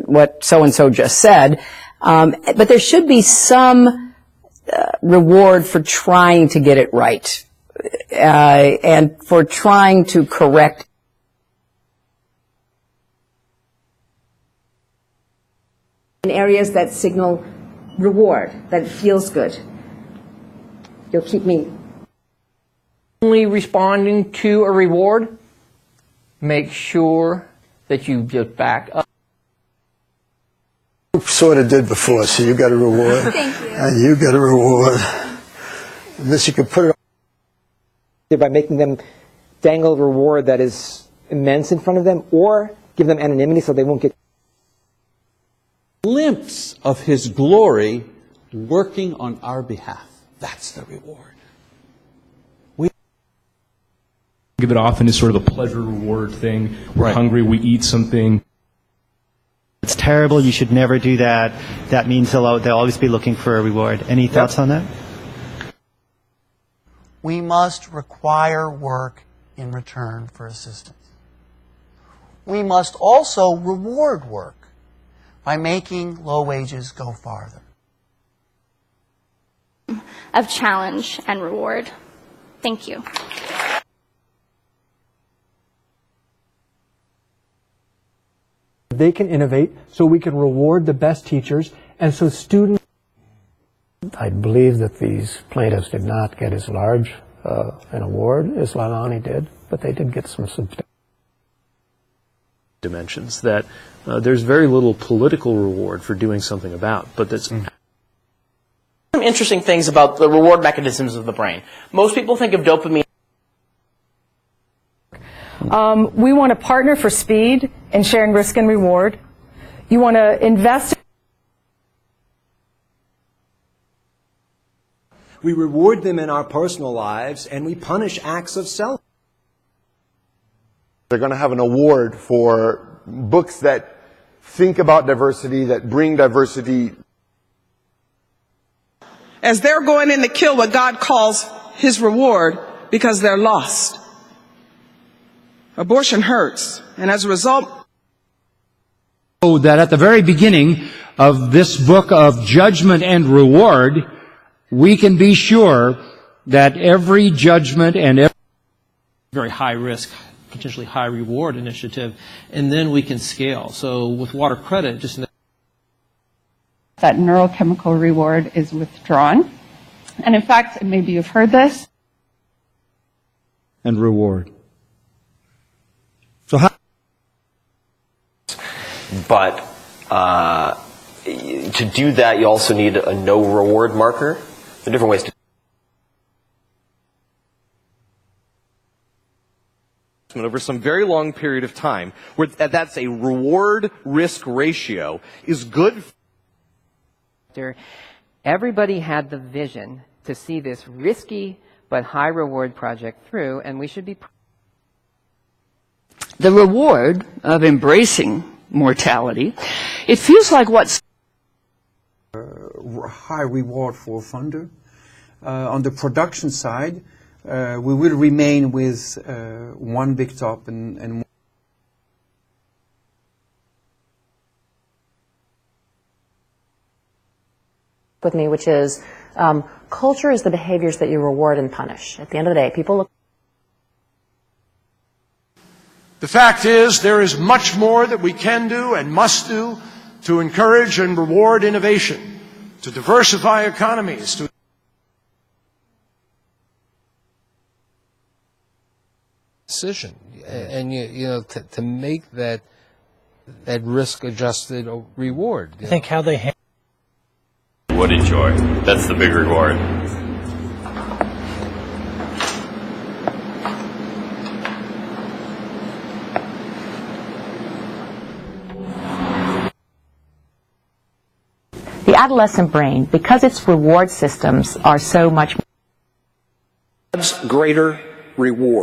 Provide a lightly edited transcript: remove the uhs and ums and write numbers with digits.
what so-and-so just said, but there should be some reward for trying to get it right and for trying to correct in areas that signal reward, that feels good. You'll keep me. Only responding to a reward, make sure that you get back up. Sort of did before, so you got a reward. Thank you. And you got a reward. Unless you could put it on. By making them dangle a reward that is immense in front of them, or give them anonymity so they won't get glimpse of His glory working on our behalf. That's the reward. We give it often as sort of a pleasure reward thing. We're hungry, we eat something. It's terrible. You should never do that. That means they'll always be looking for a reward. Any thoughts on that? We must require work in return for assistance. We must also reward work by making low wages go farther. Of challenge and reward. Thank you. They can innovate, so we can reward the best teachers, and so students... I believe that these plaintiffs did not get as large an award as Lalani did, but they did get some substantial dimensions that there's very little political reward for doing something about, but that's... Some interesting things about the reward mechanisms of the brain. Most people think of dopamine. We want to partner for speed and sharing risk and reward. You want to invest. We reward them in our personal lives, and we punish acts of self. They're going to have an award for books that think about diversity, that bring diversity. As they're going in to kill what God calls His reward because they're lost. Abortion hurts, and as a result... That at the very beginning of this book of judgment and reward, we can be sure that every judgment and every Very high risk, potentially high reward initiative, and then we can scale. So with water credit, just that neurochemical reward is withdrawn. And in fact, maybe you've heard this. and reward. So how? But to do that, you also need a no reward marker. There are different ways to. Over some very long period of time, where that's a reward-risk ratio, is good. Everybody had the vision to see this risky but high-reward project through, and we should be. The reward of embracing mortality, it feels like what's high reward for a funder. On the production side, we will remain with one big top and with me, which is culture is the behaviors that you reward and punish. At the end of the day, people look. The fact is, there is much more that we can do and must do to encourage and reward innovation, to diversify economies, to decision, and you know, to make that risk-adjusted reward. I think how they handle. Would enjoy. That's the big reward. The adolescent brain, because its reward systems are so much greater reward.